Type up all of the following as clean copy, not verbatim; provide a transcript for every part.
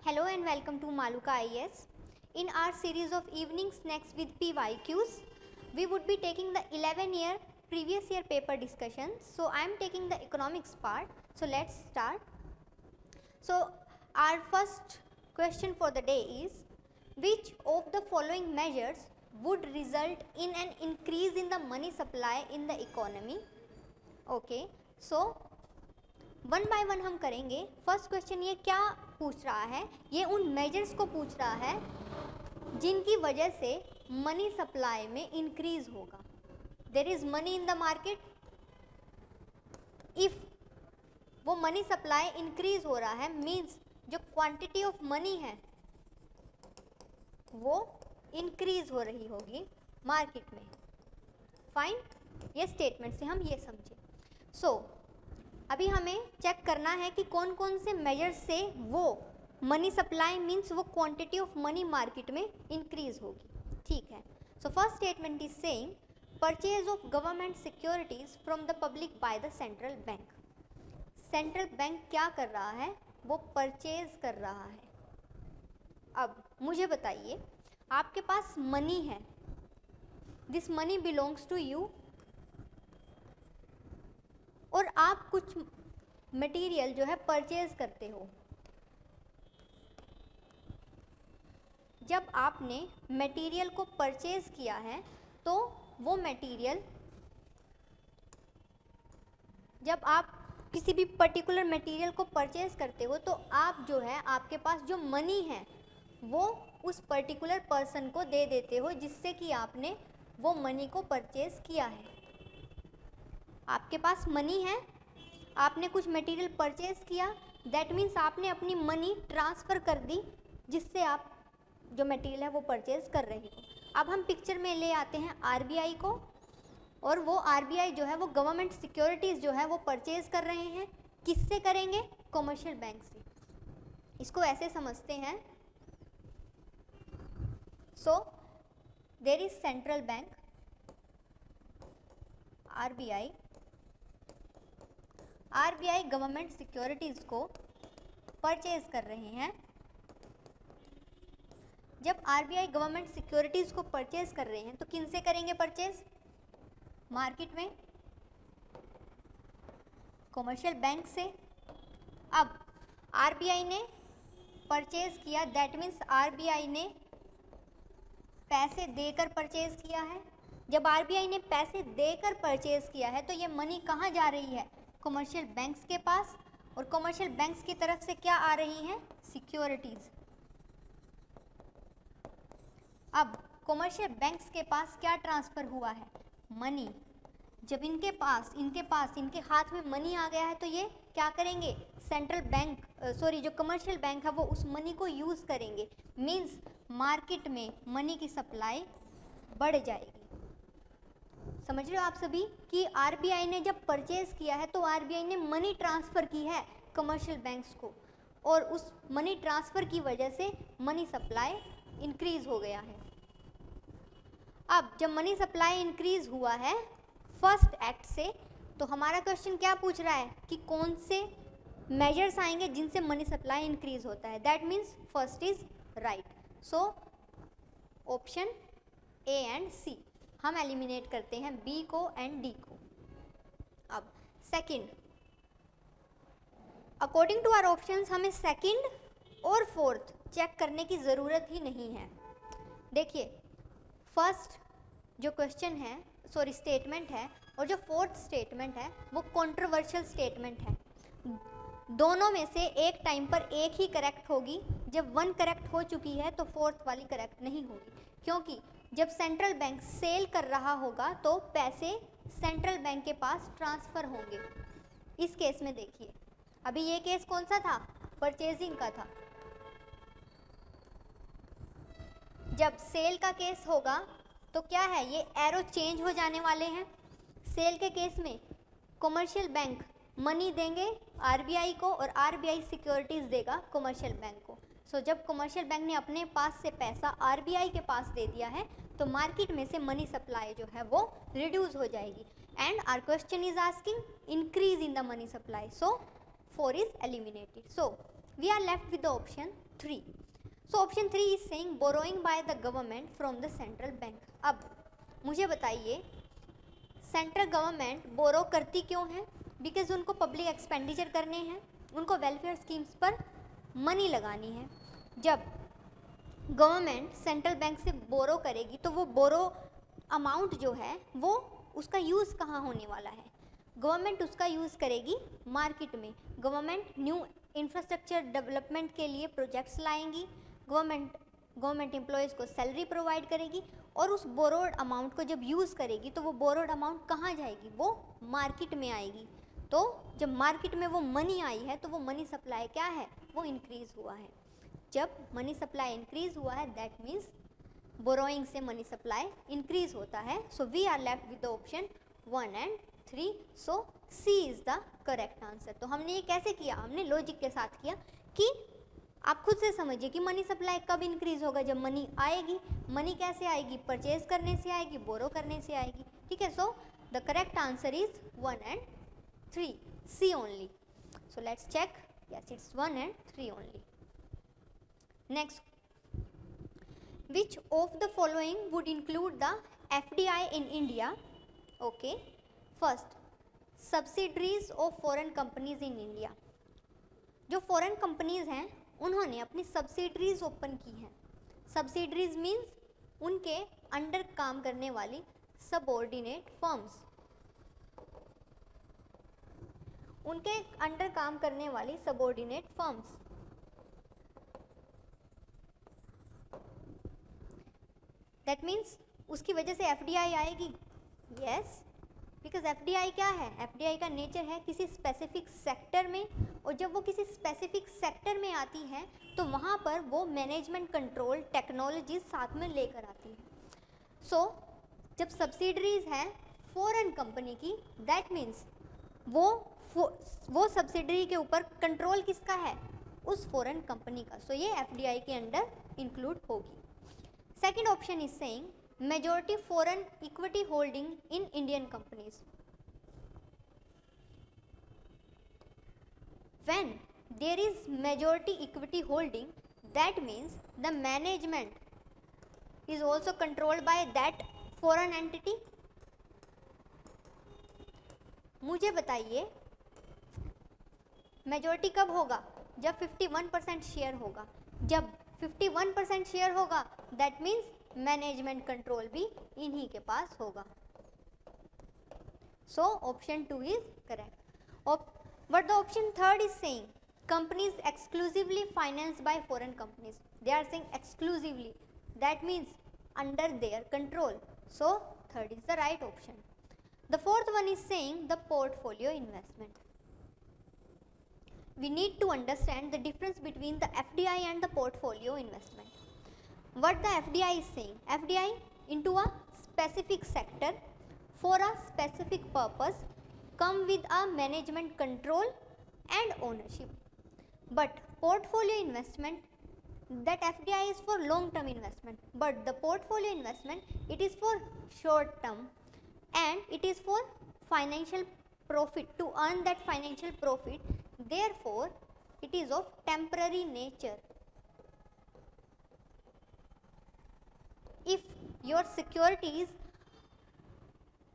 Hello and welcome to Maluka IAS. In our series of evening snacks with PYQs, we would be taking the 11-year previous year paper discussions. So I am taking the economics part. So let's start. So our first question for the day is, which of the following measures would result in an increase in the money supply in the economy? Okay, so one by one हम करेंगे. First question ये क्या पूछ रहा है, ये उन measures को पूछ रहा है जिनकी वजह से मनी सप्लाई में इंक्रीज होगा. There is money in the market. If वो मनी सप्लाई इंक्रीज हो रहा है मीन्स जो क्वांटिटी ऑफ मनी है वो इंक्रीज हो रही होगी मार्केट में. फाइन, ये स्टेटमेंट से हम ये समझे. सो अभी हमें चेक करना है कि कौन कौन से मेजर्स से वो मनी सप्लाई मीन्स वो क्वांटिटी ऑफ मनी मार्केट में इंक्रीज होगी. ठीक है. So first statement is saying purchase of government securities from the public by the central bank. Central bank क्या कर रहा है, वो परचेज कर रहा है. अब मुझे बताइए, आपके पास मनी है, this money belongs to you, और आप कुछ मटेरियल जो है परचेज करते हो. जब आपने मटेरियल को परचेज किया है तो वो मटेरियल, जब आप किसी भी पर्टिकुलर मटेरियल को परचेज करते हो तो आप जो है, आपके पास जो मनी है वो उस पर्टिकुलर पर्सन को दे देते हो जिससे कि आपने वो मनी को परचेज किया है. आपके पास मनी है, आपने कुछ मटेरियल परचेज किया, दैट मीन्स आपने अपनी मनी ट्रांसफ़र कर दी जिससे आप जो मटेरियल है वो परचेज कर रहे हो. अब हम पिक्चर में ले आते हैं आरबीआई को, और वो आरबीआई जो है वो गवर्नमेंट सिक्योरिटीज़ जो है वो परचेज कर रहे हैं. किससे करेंगे? कमर्शियल बैंक से. इसको ऐसे समझते हैं. So there is central bank RBI. RBI government securities को परचेज कर रहे हैं. जब आरबीआई गवर्नमेंट सिक्योरिटीज़ को परचेज कर रहे हैं तो किन से करेंगे परचेज? मार्केट में, कमर्शियल बैंक से. अब आरबीआई ने परचेज किया, दैट मीन्स आरबीआई ने पैसे देकर परचेज किया है. जब आरबीआई ने पैसे देकर परचेज किया है तो ये मनी कहाँ जा रही है? कमर्शियल बैंक्स के पास. और कमर्शियल बैंक्स की तरफ से क्या आ रही हैं? सिक्योरिटीज़. अब कमर्शियल बैंक्स के पास क्या ट्रांसफ़र हुआ है? मनी. जब इनके हाथ में मनी आ गया है तो ये क्या करेंगे? सेंट्रल बैंक जो कमर्शियल बैंक है वो उस मनी को यूज़ करेंगे. मीन्स मार्केट में मनी की सप्लाई बढ़ जाएगी. समझ रहे हो आप सभी कि आरबीआई ने जब परचेज किया है तो आरबीआई ने मनी ट्रांसफ़र की है कमर्शियल बैंक्स को, और उस मनी ट्रांसफ़र की वजह से मनी सप्लाई इंक्रीज़ हो गया है. अब जब मनी सप्लाई इंक्रीज़ हुआ है फर्स्ट एक्ट से, तो हमारा क्वेश्चन क्या पूछ रहा है कि कौन से मेजर्स आएंगे जिनसे मनी सप्लाई इंक्रीज़ होता है. That means first is right. So option A and C हम एलिमिनेट करते हैं, बी को एंड डी को. अब second, according to our options हमें सेकंड और फोर्थ चेक करने की ज़रूरत ही नहीं है. देखिए, फर्स्ट जो क्वेश्चन है स्टेटमेंट है और जो फोर्थ स्टेटमेंट है वो कंट्रोवर्शियल स्टेटमेंट है. दोनों में से एक टाइम पर एक ही करेक्ट होगी. जब वन करेक्ट हो चुकी है तो फोर्थ वाली करेक्ट नहीं होगी, क्योंकि जब सेंट्रल बैंक सेल कर रहा होगा तो पैसे सेंट्रल बैंक के पास ट्रांसफ़र होंगे. इस केस में देखिए, अभी ये केस कौन सा था? परचेजिंग का था. जब सेल का केस होगा तो क्या है, ये एरो चेंज हो जाने वाले हैं. सेल के केस में कमर्शियल बैंक मनी देंगे आरबीआई को और आरबीआई सिक्योरिटीज़ देगा कमर्शियल बैंक को. सो जब कमर्शियल बैंक ने अपने पास से पैसा आरबीआई के पास दे दिया है तो मार्केट में से मनी सप्लाई जो है वो रिड्यूस हो जाएगी. And our question is asking increase in the money supply. So 4 is eliminated. So we are left with the option 3. So option 3 is saying borrowing by the government from the central bank. अब मुझे बताइए central government बोरो करती क्यों है? Because उनको public expenditure करने हैं, उनको वेलफेयर स्कीम्स पर मनी लगानी है. जब गवर्नमेंट सेंट्रल बैंक से बोरो करेगी तो वो बोरो अमाउंट जो है वो उसका यूज़ कहाँ होने वाला है? गवर्नमेंट उसका यूज़ करेगी मार्केट में. गवर्नमेंट न्यू इंफ्रास्ट्रक्चर डेवलपमेंट के लिए प्रोजेक्ट्स लाएंगी, गवर्नमेंट एम्प्लॉयज़ को सैलरी प्रोवाइड करेगी और उस बोरोड अमाउंट को जब यूज़ करेगी तो वो बोरोड अमाउंट कहाँ जाएगी? वो मार्केट में आएगी. तो जब मार्केट में वो मनी आई है तो वो मनी सप्लाई क्या है? वो इंक्रीज़ हुआ है. जब मनी सप्लाई इंक्रीज़ हुआ है दैट मीन्स बोरोइंग से मनी सप्लाई इंक्रीज़ होता है. So we are left with the option 1 and 3. So C is the correct answer. तो हमने ये कैसे किया? हमने लॉजिक के साथ किया कि आप खुद से समझिए कि मनी सप्लाई कब इंक्रीज़ होगा? जब मनी आएगी. मनी कैसे आएगी? परचेज करने से आएगी, बोरो करने से आएगी. ठीक है. So the correct answer is 1 and 3, C only. So let's check. Yes, it's 1 and 3 only. Next, which of the following would include the FDI in India? Okay. First, subsidiaries of foreign companies in India. जो foreign companies हैं उन्होंने अपनी subsidiaries open की हैं. Subsidiaries means उनके under काम करने वाली सबऑर्डिनेट फर्म्स. उनके अंडर काम करने वाली सबऑर्डिनेट फर्म्स. दैट मीन्स उसकी वजह से एफडीआई आएगी. यस, बिकॉज एफडीआई क्या है? एफडीआई का नेचर है किसी स्पेसिफिक सेक्टर में, और जब वो किसी स्पेसिफिक सेक्टर में आती है तो वहाँ पर वो मैनेजमेंट कंट्रोल टेक्नोलॉजी साथ में लेकर आती है. सो जब सब्सिडरीज हैं फॉरेन कंपनी की दैट मीन्स वो सब्सिडरी के ऊपर कंट्रोल किसका है? उस फॉरेन कंपनी का. सो ये एफडीआई के अंडर इंक्लूड होगी. Second option is saying majority foreign equity holding in Indian companies. When there is majority equity holding, that means the management is also controlled by that foreign entity. मुझे बताइए majority कब होगा? जब 51% share होगा. जब 51% share होगा that means management control भी इन्हीं के पास होगा. So option 2 is correct. But the option 3 is saying companies exclusively financed by foreign companies. They are saying exclusively, that means under their control. So 3rd is the right option. The 4th one is saying the portfolio investment. We need to understand the difference between the FDI and the portfolio investment. What the FDI is saying? FDI into a specific sector for a specific purpose come with a management control and ownership. But portfolio investment, that FDI is for long term investment, but the portfolio investment it is for short term and it is for financial profit, to earn that financial profit. Therefore it is of temporary nature. If your securities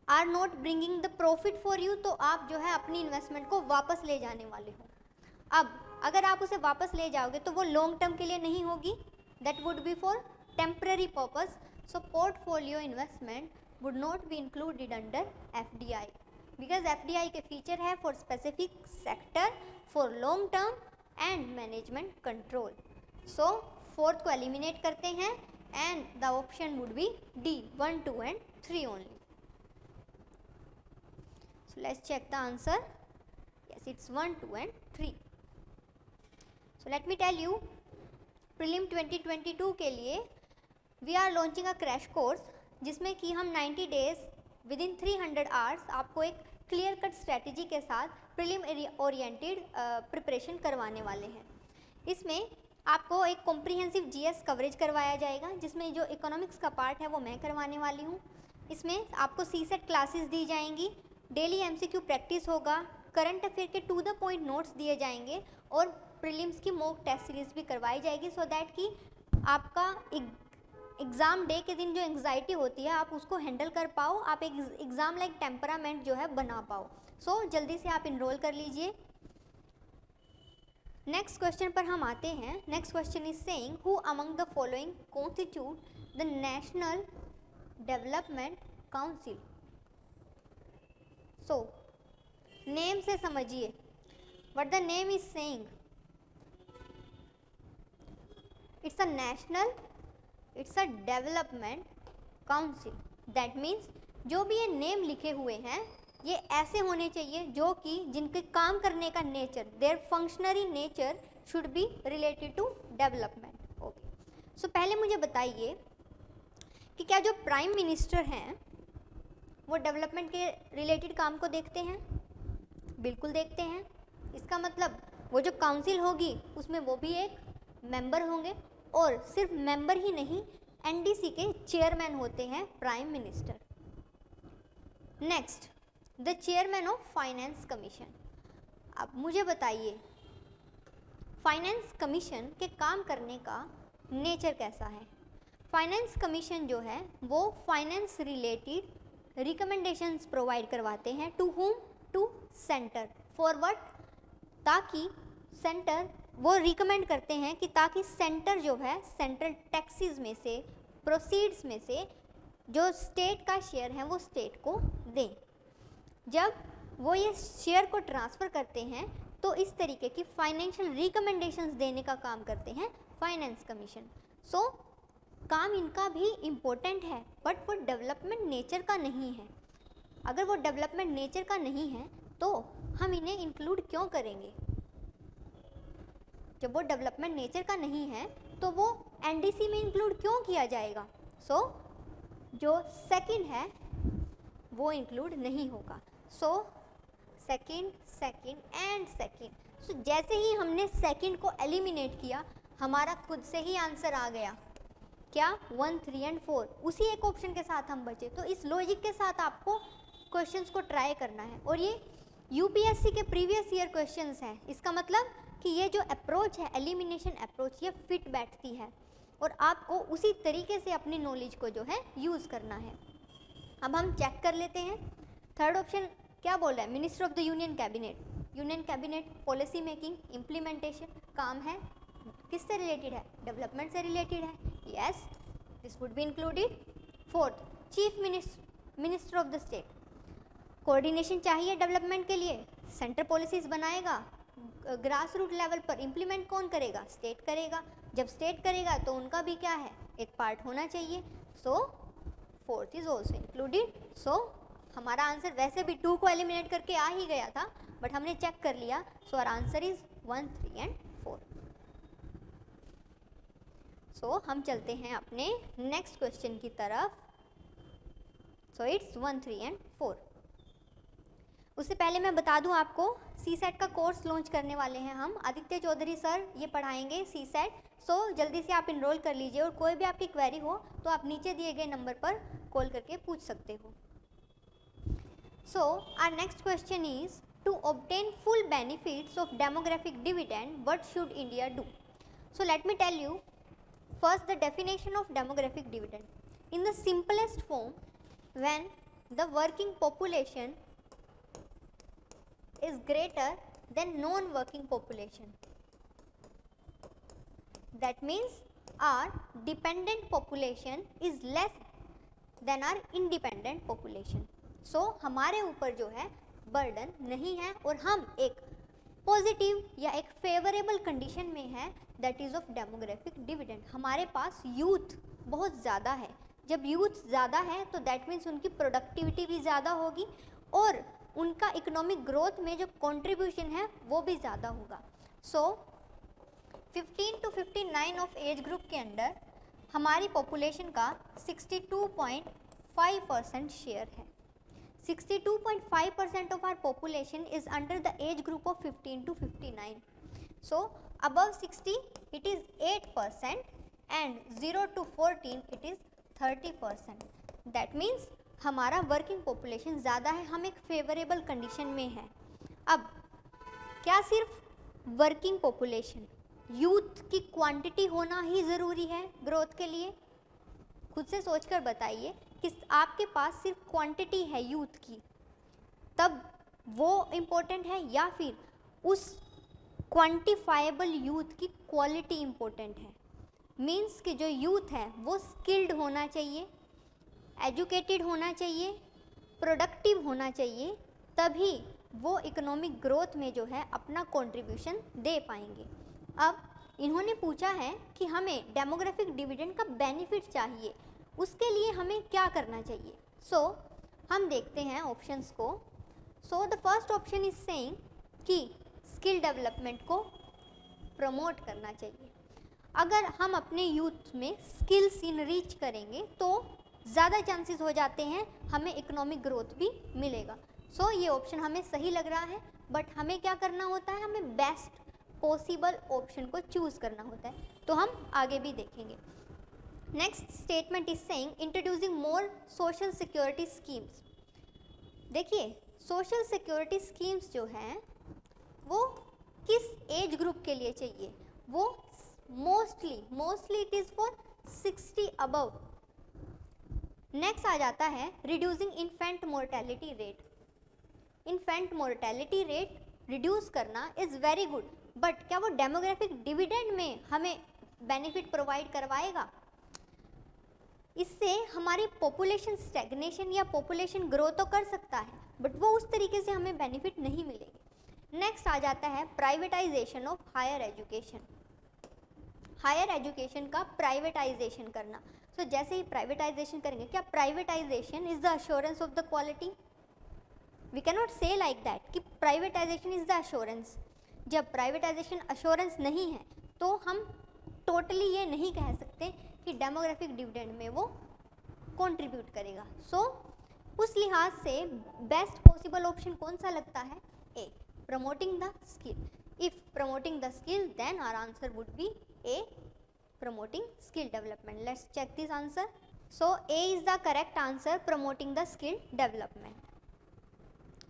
are not bringing the profit for you, तो आप जो है अपनी investment को वापस ले जाने वाले हो. अब अगर आप उसे वापस ले जाओगे तो वो लॉन्ग टर्म के लिए नहीं होगी, that would be for temporary purpose. So portfolio investment would not be included under FDI, because FDI के फीचर है for specific sector, for long term and management control. So 4th को eliminate करते हैं and the option would be D 1, 2 and 3 only. So let's check the answer. Yes, it's 1, 2 and 3. So let me tell you, prelim 2022 के लिए we are launching a crash course जिसमें कि हम 90 days within 300 hours आपको एक clear cut strategy के साथ prelim oriented preparation करवाने वाले हैं. इसमें आपको एक कॉम्प्रिहेंसिव जीएस कवरेज करवाया जाएगा, जिसमें जो इकोनॉमिक्स का पार्ट है वो मैं करवाने वाली हूँ. इसमें आपको सीसेट क्लासेस दी जाएंगी, डेली एमसीक्यू प्रैक्टिस होगा, करंट अफेयर के टू द पॉइंट नोट्स दिए जाएंगे और प्रीलिम्स की मॉक टेस्ट सीरीज भी करवाई जाएगी, सो दैट कि आपका एग्ज़ाम डे के दिन जो एंग्जाइटी होती है आप उसको हैंडल कर पाओ, आप एक एग्ज़ाम लाइक टेम्परामेंट जो है बना पाओ। सो जल्दी से आप इनरोल कर लीजिए। नेक्स्ट क्वेश्चन पर हम आते हैं। Next question is saying who among the following constitute the national development council. So name से समझिए what the name is saying. It's a national, it's a development council. That means जो भी ये name लिखे हुए हैं ये ऐसे होने चाहिए जो कि जिनके काम करने का nature, their functionary nature should be related to development. Okay, so पहले मुझे बताइए कि क्या जो प्राइम मिनिस्टर हैं वो डेवलपमेंट के रिलेटेड काम को देखते हैं? बिल्कुल देखते हैं। इसका मतलब वो जो काउंसिल होगी उसमें वो भी एक मेंबर होंगे, और सिर्फ मेंबर ही नहीं, एनडीसी के चेयरमैन होते हैं prime minister. Next, the chairman of finance commission. अब मुझे बताइए फाइनेंस कमीशन के काम करने का नेचर कैसा है? फाइनेंस कमीशन जो है वो फाइनेंस रिलेटेड रिकमेंडेशंस प्रोवाइड करवाते हैं। To whom? To centre. For what? ताकि सेंटर वो रिकमेंड करते हैं कि ताकि सेंटर जो है सेंट्रल टैक्सेस में से, प्रोसीड्स में से जो स्टेट का शेयर है वो स्टेट को दें। जब वो ये शेयर को ट्रांसफ़र करते हैं तो इस तरीके की फाइनेंशियल रिकमेंडेशंस देने का काम करते हैं फाइनेंस कमीशन। सो काम इनका भी इम्पोर्टेंट है, बट वो डेवलपमेंट नेचर का नहीं है। अगर वो डेवलपमेंट नेचर का नहीं है तो हम इन्हें इंक्लूड क्यों करेंगे? जब वो डेवलपमेंट नेचर का नहीं है तो वो एनडीसी में इंक्लूड क्यों किया जाएगा? सो जो सेकंड है वो इंक्लूड नहीं होगा। So second, second and second. So जैसे ही हमने सेकंड को एलिमिनेट किया हमारा खुद से ही आंसर आ गया। क्या? 1, 3 एंड 4। उसी एक ऑप्शन के साथ हम बचे। तो इस लॉजिक के साथ आपको क्वेश्चंस को ट्राई करना है, और ये यूपीएससी के प्रीवियस ईयर क्वेश्चंस हैं। इसका मतलब कि ये जो अप्रोच है, एलिमिनेशन अप्रोच, ये फिट बैठती है और आपको उसी तरीके से अपनी नॉलेज को जो है यूज़ करना है। अब हम चेक कर लेते हैं। थर्ड ऑप्शन क्या बोल रहा है? Minister of the union cabinet. Union cabinet policy making, implementation काम है, किससे रिलेटेड है? डेवलपमेंट से रिलेटेड है। Yes, this would be included. Fourth, chief minister of the state. Coordination चाहिए डेवलपमेंट के लिए, सेंटर पॉलिसीज़ बनाएगा, ग्रास रूट लेवल पर इम्प्लीमेंट कौन करेगा? स्टेट करेगा। जब स्टेट करेगा तो उनका भी क्या है? एक पार्ट होना चाहिए। सो फोर्थ इज ऑल्सो इंक्लूडेड। सो हमारा आंसर वैसे भी 2 को एलिमिनेट करके आ ही गया था, बट हमने चेक कर लिया। So our answer is 1, 3 and 4। So हम चलते हैं अपने नेक्स्ट क्वेश्चन की तरफ। So it's 1, 3 and 4। उससे पहले मैं बता दूं आपको, सी सेट का कोर्स लॉन्च करने वाले हैं हम। आदित्य चौधरी सर ये पढ़ाएंगे सी सेट। सो जल्दी से आप इनरोल कर लीजिए, और कोई भी आपकी क्वेरी हो तो आप नीचे दिए गए नंबर पर कॉल करके पूछ सकते हो। So our next question is to obtain full benefits of demographic dividend what should India do? So let me tell you first the definition of demographic dividend. In the simplest form, when the working population is greater than non-working population, that means our dependent population is less than our independent population. So हमारे ऊपर जो है burden नहीं है और हम एक positive या एक फेवरेबल कंडीशन में है, that is of demographic dividend. हमारे पास यूथ बहुत ज़्यादा है। जब यूथ ज़्यादा है तो दैट मीन्स उनकी प्रोडक्टिविटी भी ज़्यादा होगी और उनका इकोनॉमिक ग्रोथ में जो कंट्रीब्यूशन है वो भी ज़्यादा होगा। सो 15 to 59 ऑफ एज ग्रुप के अंदर हमारी पॉपुलेशन का 62.5% शेयर है। 62.5% of our population is under the age group of 15 to 59. So above 60 it is 8% and 0 to 14 it is 30%. That means हमारा वर्किंग पॉपुलेशन ज़्यादा है, हम एक फेवरेबल कंडीशन में है। अब क्या सिर्फ वर्किंग पॉपुलेशन, यूथ की क्वांटिटी होना ही ज़रूरी है ग्रोथ के लिए? खुद से सोचकर बताइए कि आपके पास सिर्फ क्वांटिटी है यूथ की तब वो इम्पोर्टेंट है, या फिर उस क्वांटिफाइबल यूथ की क्वालिटी इम्पोर्टेंट है? मीन्स कि जो यूथ है वो स्किल्ड होना चाहिए, एजुकेटेड होना चाहिए, प्रोडक्टिव होना चाहिए, तभी वो इकोनॉमिक ग्रोथ में जो है अपना कंट्रीब्यूशन दे पाएंगे। अब इन्होंने पूछा है कि हमें डेमोग्राफिक डिविडेंड का बेनिफिट चाहिए, उसके लिए हमें क्या करना चाहिए? सो हम देखते हैं ऑप्शंस को। So the first option is saying कि स्किल डेवलपमेंट को प्रमोट करना चाहिए। अगर हम अपने यूथ में स्किल्स इनरीच करेंगे तो ज़्यादा चांसेस हो जाते हैं हमें इकोनॉमिक ग्रोथ भी मिलेगा। सो ये ऑप्शन हमें सही लग रहा है, बट हमें क्या करना होता है, हमें बेस्ट पॉसिबल ऑप्शन को चूज़ करना होता है, तो हम आगे भी देखेंगे। Next statement is saying introducing more social security schemes. देखिए सोशल सिक्योरिटी स्कीम्स जो हैं वो किस एज ग्रुप के लिए चाहिए? वो mostly it is for 60 above. Next आ जाता है reducing infant mortality rate. Infant mortality rate reduce करना इज़ वेरी गुड, बट क्या वो डेमोग्राफिक डिविडेंड में हमें बेनिफिट प्रोवाइड करवाएगा? इससे हमारी पॉपुलेशन स्टैग्नेशन या पॉपुलेशन ग्रो तो कर सकता है, बट वो उस तरीके से हमें बेनिफिट नहीं मिलेंगे। नेक्स्ट आ जाता है privatisation of higher education. Higher education का प्राइवेटाइजेशन करना। सो जैसे ही प्राइवेटाइजेशन करेंगे, क्या privatisation is the assurance of the quality? We can not say like that कि प्राइवेटाइजेशन इज द अश्योरेंस। जब प्राइवेटाइजेशन अश्योरेंस नहीं है तो हम टोटली ये नहीं कह सकते कि डेमोग्राफिक डिविडेंड में वो कंट्रीब्यूट करेगा। सो उस लिहाज से बेस्ट पॉसिबल ऑप्शन कौन सा लगता है? A, promoting the skill. If promoting the skill then our answer would be A, promoting skill development. Let's check this answer. So A is the correct answer, promoting the skill development.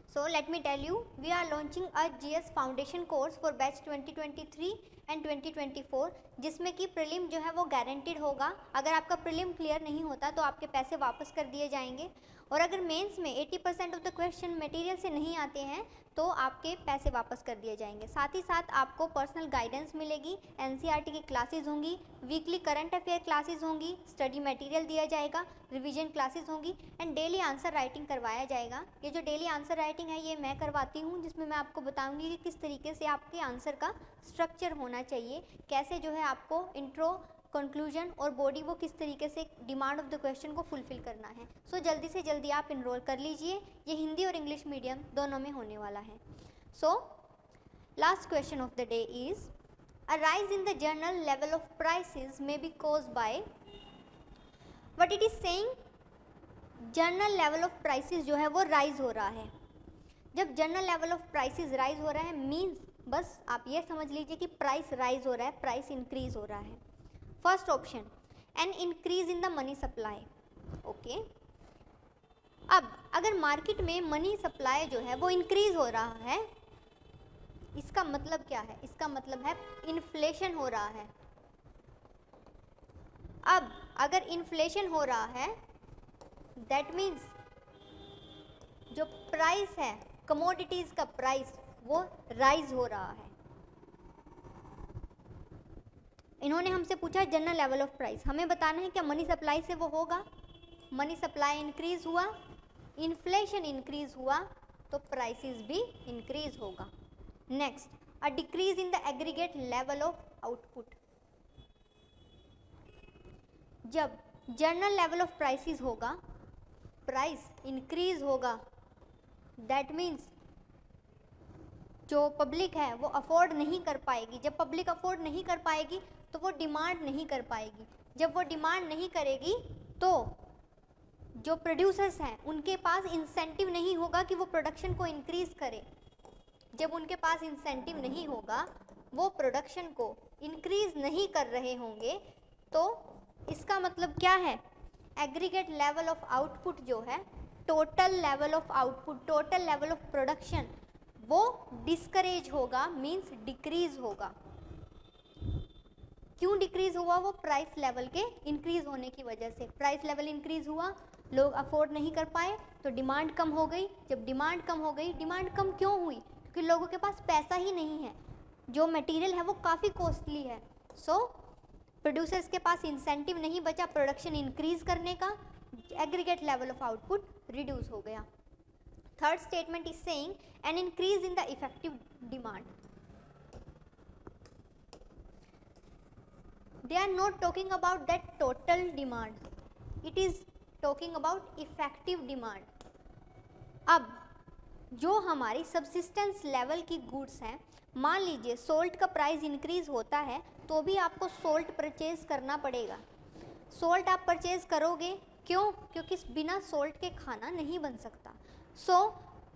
So let me tell you, we are launching a GS foundation course for batch 2023 and 2024, जिसमें कि prelim जो है वो guaranteed होगा। अगर आपका prelim clear नहीं होता तो आपके पैसे वापस कर दिए जाएंगे, और अगर मेंस में 80% ऑफ द क्वेश्चन मटेरियल से नहीं आते हैं तो आपके पैसे वापस कर दिए जाएंगे। साथ ही साथ आपको पर्सनल गाइडेंस मिलेगी, एनसीईआरटी की क्लासेस होंगी, वीकली करंट अफेयर क्लासेस होंगी, स्टडी मटेरियल दिया जाएगा, रिवीजन क्लासेस होंगी एंड डेली आंसर राइटिंग करवाया जाएगा। ये जो डेली आंसर राइटिंग है ये मैं करवाती हूँ, जिसमें मैं आपको बताऊँगी कि किस तरीके से आपके आंसर का स्ट्रक्चर होना चाहिए, कैसे जो है आपको इंट्रो, कंक्लूजन और बॉडी वो किस तरीके से डिमांड ऑफ द क्वेश्चन को फुलफिल करना है। सो जल्दी से जल्दी आप इनरोल कर लीजिए, ये हिंदी और इंग्लिश मीडियम दोनों में होने वाला है। So last question of the day is a rise in the general level of prices may be caused by, what it is saying, general level of prices जो है वो राइज हो रहा है। जब general level of prices rise हो रहा है मीन्स बस आप ये समझ लीजिए कि प्राइस राइज हो रहा है, प्राइस इंक्रीज हो रहा है। First option, an increase in the money supply. Okay, अब अगर मार्केट में मनी सप्लाई जो है वो इंक्रीज हो रहा है, इसका मतलब क्या है? इसका मतलब है इन्फ्लेशन हो रहा है। अब अगर इन्फ्लेशन हो रहा है दैट मीन्स जो प्राइस है, कमोडिटीज का प्राइस वो राइज हो रहा है। इन्होंने हमसे पूछा जनरल लेवल ऑफ प्राइस, हमें बताना है क्या मनी सप्लाई से वो होगा? मनी सप्लाई इंक्रीज हुआ, इन्फ्लेशन इंक्रीज हुआ तो प्राइसेस भी इंक्रीज होगा। Next, a decrease in the aggregate level of output. जब जनरल लेवल ऑफ प्राइसेस होगा, प्राइस इंक्रीज होगा, दैट मीन्स जो पब्लिक है वो अफोर्ड नहीं कर पाएगी। जब पब्लिक अफोर्ड नहीं कर पाएगी तो वो डिमांड नहीं कर पाएगी। जब वो डिमांड नहीं करेगी तो जो प्रोड्यूसर्स हैं उनके पास इंसेंटिव नहीं होगा कि वो प्रोडक्शन को इंक्रीज करें। जब उनके पास इंसेंटिव नहीं होगा, वो प्रोडक्शन को इंक्रीज नहीं कर रहे होंगे, तो इसका मतलब क्या है? एग्रीगेट लेवल ऑफ आउटपुट जो है, total level of output, total level of production वो डिस्करेज होगा, मीन्स डिक्रीज होगा। क्यों डिक्रीज हुआ? वो प्राइस लेवल के इंक्रीज होने की वजह से। प्राइस लेवल इंक्रीज हुआ, लोग अफोर्ड नहीं कर पाए तो डिमांड कम हो गई। जब डिमांड कम हो गई, डिमांड कम क्यों हुई? क्योंकि लोगों के पास पैसा ही नहीं है, जो मटेरियल है वो काफ़ी कॉस्टली है। सो प्रोड्यूसर्स के पास इंसेंटिव नहीं बचा प्रोडक्शन इंक्रीज करने का, aggregate level of output reduce हो गया। Third statement is saying an increase in the effective demand. They are not talking about that total demand, it is talking about effective demand. अब जो हमारी subsistence level की goods हैं, मान लीजिए salt का प्राइस इंक्रीज होता है तो भी आपको सोल्ट परचेज करना पड़ेगा। सोल्ट आप परचेज करोगे, क्यों? क्योंकि बिना सोल्ट के खाना नहीं बन सकता। सो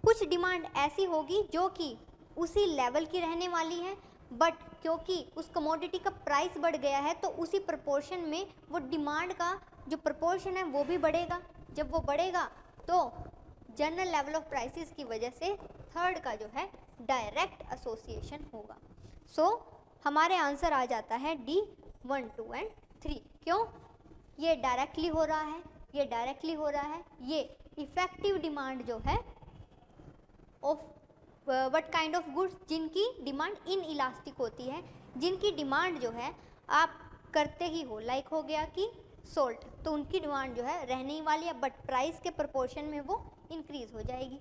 कुछ डिमांड ऐसी होगी जो कि उसी लेवल की रहने वाली है, बट क्योंकि उस कमोडिटी का प्राइस बढ़ गया है तो उसी प्रपोर्शन में वो डिमांड का जो प्रपोर्शन है वो भी बढ़ेगा। जब वो बढ़ेगा तो जनरल लेवल ऑफ प्राइसेस की वजह से थर्ड का जो है डायरेक्ट एसोसिएशन होगा। सो हमारे आंसर आ जाता है डी 1, 2 एंड 3। क्यों? ये डायरेक्टली हो रहा है, ये डायरेक्टली हो रहा है। ये इफेक्टिव डिमांड जो है of what kind of goods, जिनकी डिमांड इन इलास्टिक होती है, जिनकी डिमांड जो है आप करते ही हो, लाइक हो गया कि सोल्ट, तो उनकी डिमांड जो है रहने ही वाली है, बट प्राइस के प्रोपोर्शन में वो इंक्रीज हो जाएगी।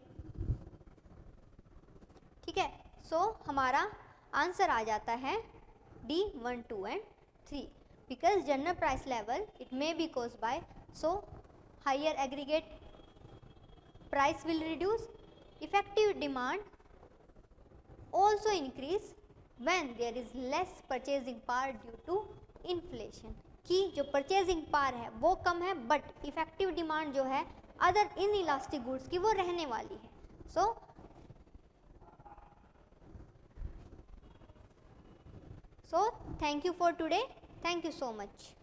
ठीक है, सो हमारा आंसर आ जाता है D 1, 2 and 3, because general price level it may be cause by, so higher aggregate price will reduce, effective demand also increase when there is less purchasing power due to inflation, कि जो purchasing power है वो कम है but effective demand जो है other in elastic goods की वो रहने वाली है। So thank you for today, thank you so much.